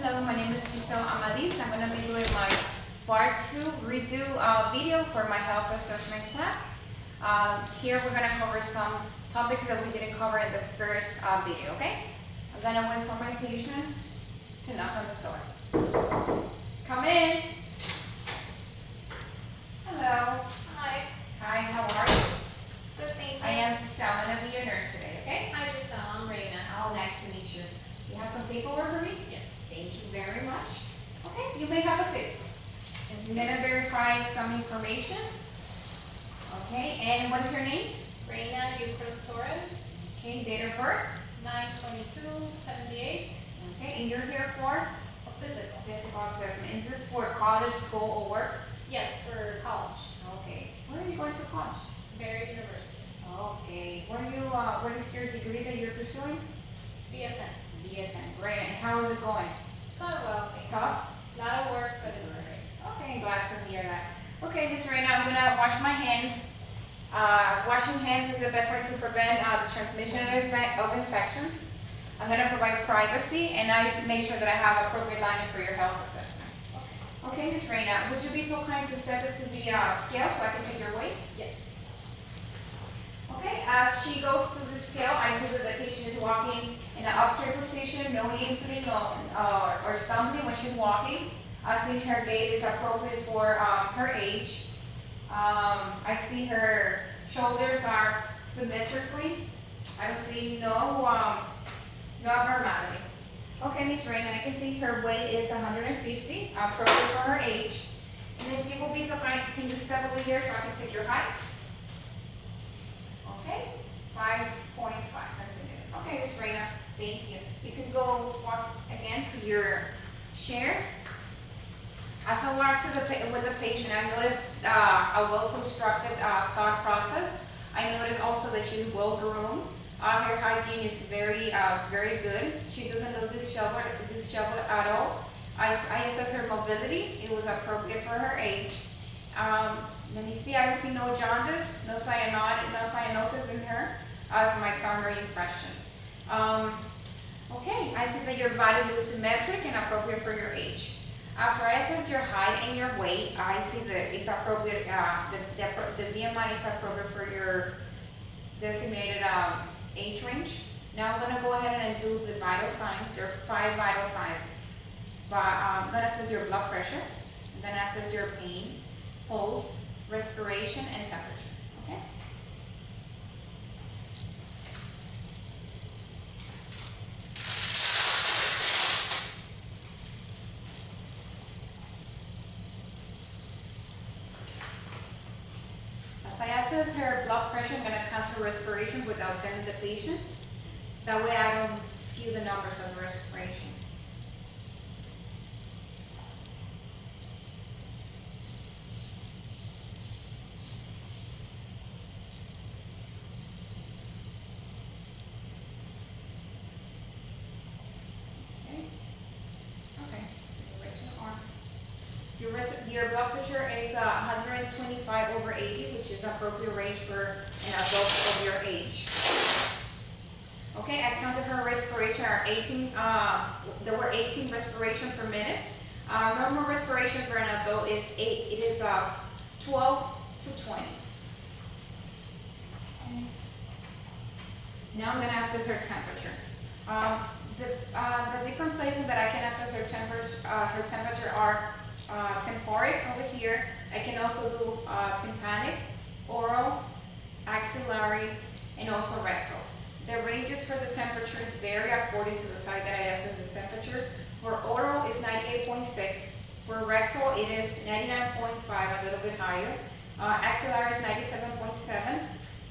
Hello, my name is Gisselle Amadiz. I'm going to be doing my part 2 redo video for my health assessment class. Here we're going to cover some topics that we didn't cover in the first video, okay? I'm going to wait for my patient to knock on the door. Come in. Hello. Hi. Hi, how are you? Good, thank you. I am Gisselle. I'm going to be your nurse today, okay? Hi, Gisselle. I'm Reina. Oh, nice to meet you. You have some paperwork for me? Yes. Thank you very much. Okay, you may have a seat. I'm going to verify some information. Okay, and what is your name? Reina Eucharist Torres. Okay, date of birth. 9/22/78. Okay, and you're here for A physical. physical assessment. Is this for college, school, or work? Yes, for college. Okay, where are you going to college? Barry University. Okay, what is your degree that you're pursuing? BSN. BSN, great. And how is it going? It's going well, thank you. Tough? A lot of work, but it's great. Okay, glad to hear that. Okay, Miss Reina, I'm gonna wash my hands. Washing hands is the best way to prevent the transmission of infections. I'm gonna provide privacy, and I make sure that I have appropriate lining for your health assessment. Okay, Miss Reina, would you be so kind to step into the scale so I can take your weight? Yes. Okay, as she goes to the scale, I see that the patient is walking in an upstraight position, no limping or stumbling when she's walking. I see her gait is appropriate for her age. I see her shoulders are symmetrically. I don't see no abnormality. Okay, Miss Reina, I can see her weight is 150, appropriate for her age. And if you will be so kind, can you step over here so I can take your height? Okay, 5.5 centimeters. Okay, Miss Reina, thank you. You can go walk again to your chair. As I walk with the patient, I noticed a well-constructed thought process. I noticed also that she's well-groomed. Her hygiene is very good. She doesn't look disheveled at all. I assess her mobility. It was appropriate for her age. Let me see, I don't see no jaundice, no cyanosis in her as my primary impression. Okay, I see that your body looks symmetric and appropriate for your age. After I assess your height and your weight, I see that it's appropriate, the BMI is appropriate for your designated age range. Now I'm going to go ahead and do the vital signs. There are 5 vital signs. I'm going to assess your blood pressure. I'm going to assess your pain, pulse, respiration, and temperature. Okay? As I assess her blood pressure, I'm going to count her respiration without telling the patient. That way I don't skew the numbers of respiration. Your blood pressure is 125/80, which is appropriate range for an adult of your age. Okay, I counted her respiration. There were 18 respiration per minute. Normal respiration for an adult is 12 to 20. Okay. Now I'm going to assess her temperature. The different places that I can assess her temperature are temporic over here. I can also do tympanic, oral, axillary, and also rectal. The ranges for the temperature vary according to the side that I assess the temperature. For oral, it's 98.6. For rectal, it is 99.5, a little bit higher. Axillary is 97.7,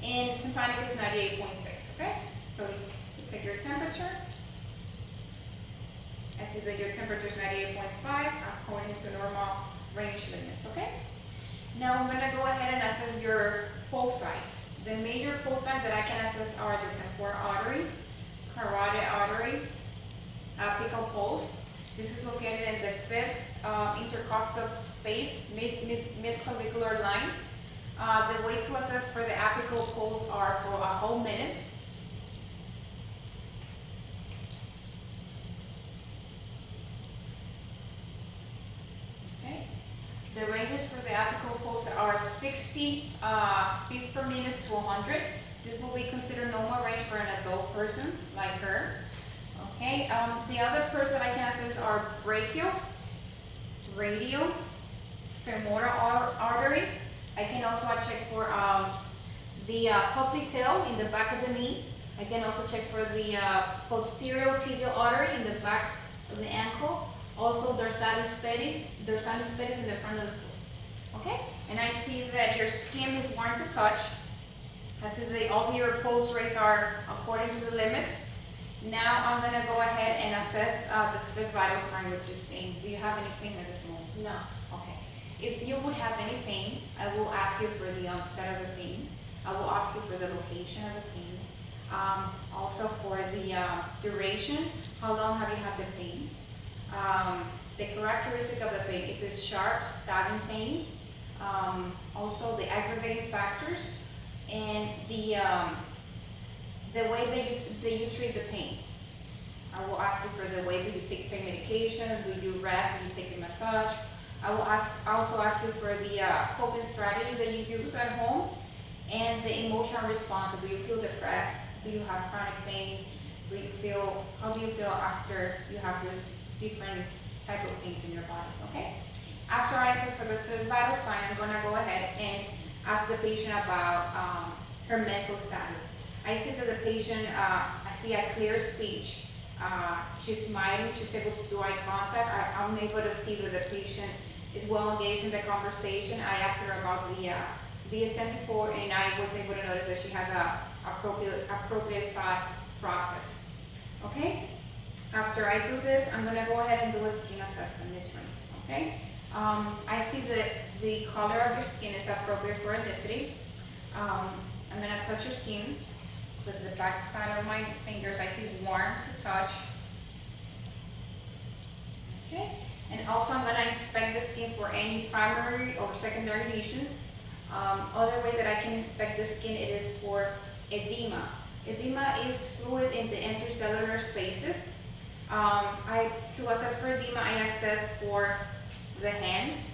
and tympanic is 98.6. Okay, so to take your temperature. I see that your temperature is 98.5 according to normal range limits, okay? Now I'm going to go ahead and assess your pulse sites. The major pulse sites that I can assess are the temporal artery, carotid artery, apical pulse. This is located in the 5th intercostal space, mid-clavicular line. The way to assess for the apical pulse are for a whole minute. ranges for the apical pulse are 60 beats per minute to 100. This will be considered normal range for an adult person like her. Okay, the other pulse that I can assess are brachial, radial, femoral artery. I can also check for the popliteal in the back of the knee. I can also check for the posterior tibial artery in the back of the ankle. Also dorsalis pedis in the front of the foot. Okay, and I see that your skin is warm to touch. I see that all your pulse rates are according to the limits. Now I'm going to go ahead and assess the fifth vital sign, which is pain. Do you have any pain at this moment? No. Okay. If you would have any pain, I will ask you for the onset of the pain. I will ask you for the location of the pain. Also for the duration. How long have you had the pain? The characteristic of the pain, is it sharp, stabbing pain? Also the aggravating factors and the way that you treat the pain. I will ask you for the way that you take pain medication. Do you rest? Do you take a massage? I will also ask you for the coping strategy that you use at home and the emotional response. Do you feel depressed? Do you have chronic pain? How do you feel after you have this different type of pains in your body? Okay. After I assess for the fifth vital sign, I'm going to go ahead and ask the patient about her mental status. I see that the patient, I see a clear speech. She's smiling, she's able to do eye contact. I'm able to see that the patient is well engaged in the conversation. I asked her about the DSM before, and I was able to notice that she has a appropriate thought process. Okay? After I do this, I'm going to go ahead and do a skin assessment, Ms. Rain. Okay? I see that the color of your skin is appropriate for ethnicity. I'm going to touch your skin with the back side of my fingers. I see warm to touch. Okay? And also I'm going to inspect the skin for any primary or secondary lesions. Other way that I can inspect the skin, it is for edema. Edema is fluid in the intercellular spaces. To assess for edema, I assess for the hands,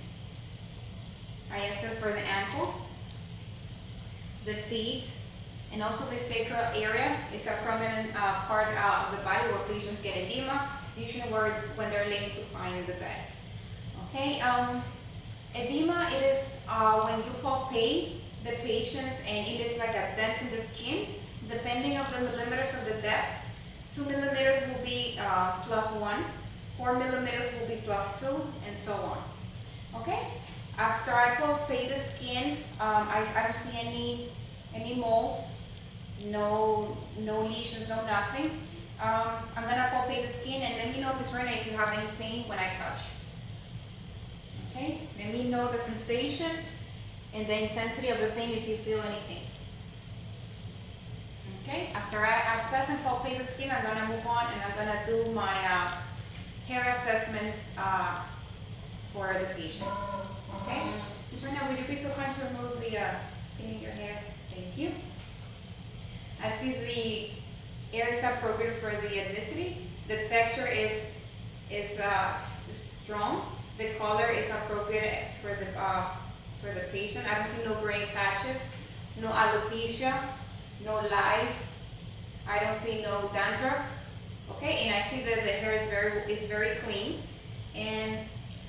I assess for the ankles, the feet, and also the sacral area is a prominent part of the body where patients get edema, usually when they're laying supine in the bed. Okay, edema, it is when you palpate the patient and it is like a dent in the skin, depending on the millimeters of the depth. 2 millimeters will be +1, 4 millimeters will be +2, and so on. Okay? After I palpate the skin, I don't see any moles, no lesions, no nothing. I'm gonna palpate the skin and let me know, Ms. Rena, if you have any pain when I touch. Okay? Let me know the sensation and the intensity of the pain if you feel any pain. Okay, after I assess and palpate the skin, I'm going to move on and I'm going to do my hair assessment for the patient. Okay, Ms. Rena, would you be so kind to remove the pin in your hair? Thank you. I see the hair is appropriate for the ethnicity. The texture is strong. The color is appropriate for the patient. I don't see no gray patches, no alopecia, no lice. I don't see no dandruff. Okay, and I see that the hair is very clean, and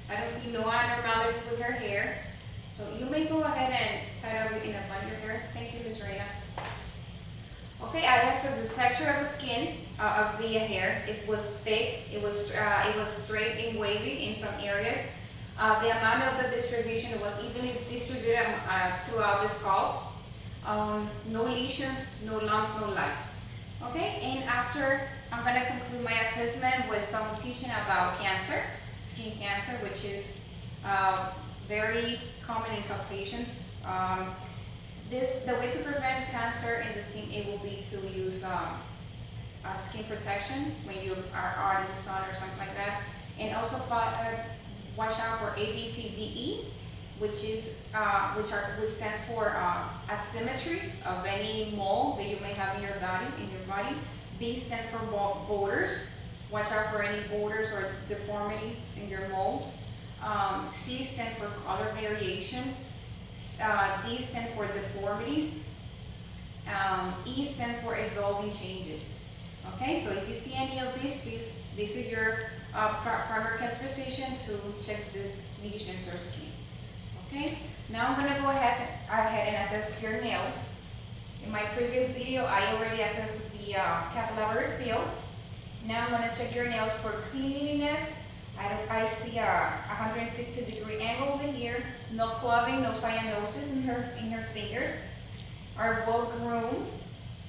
I don't see no abnormalities with her hair. So you may go ahead and tie it up in a bun your hair. Thank you, Ms. Reina. Okay, I assess the texture of the skin of the hair. It was thick. It was straight and wavy in some areas. The amount of the distribution was evenly distributed throughout the scalp. No lesions, no lumps, no lice. Okay, and after I'm going to conclude my assessment with some teaching about cancer, skin cancer, which is very common in Caucasians. The way to prevent cancer in the skin, it will be to use skin protection when you are out in the sun or something like that, and also watch out for ABCDE, which stands for asymmetry of any mole that you may have in your body. B stands for borders. Watch out for any borders or deformity in your moles. C stands for color variation. D stands for deformities. E stands for evolving changes. Okay, so if you see any of these, please visit your primary care physician to check these lesions or skin. Okay, now I'm gonna go ahead and assess your nails. In my previous video, I already assessed the capillary field. Now I'm gonna check your nails for cleanliness. I see a 160-degree angle over here. No clubbing, no cyanosis in her fingers. Are well groomed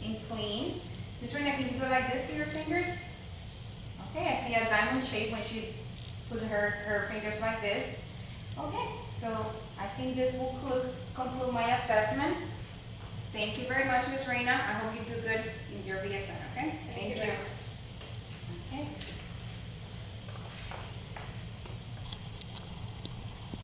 and clean. Miss Reina, can you go like this to your fingers? Okay, I see a diamond shape when she put her fingers like this. Okay, so I think this will conclude my assessment. Thank you very much, Miss Reina. I hope you do good in your VSN, okay? Thank you. Okay.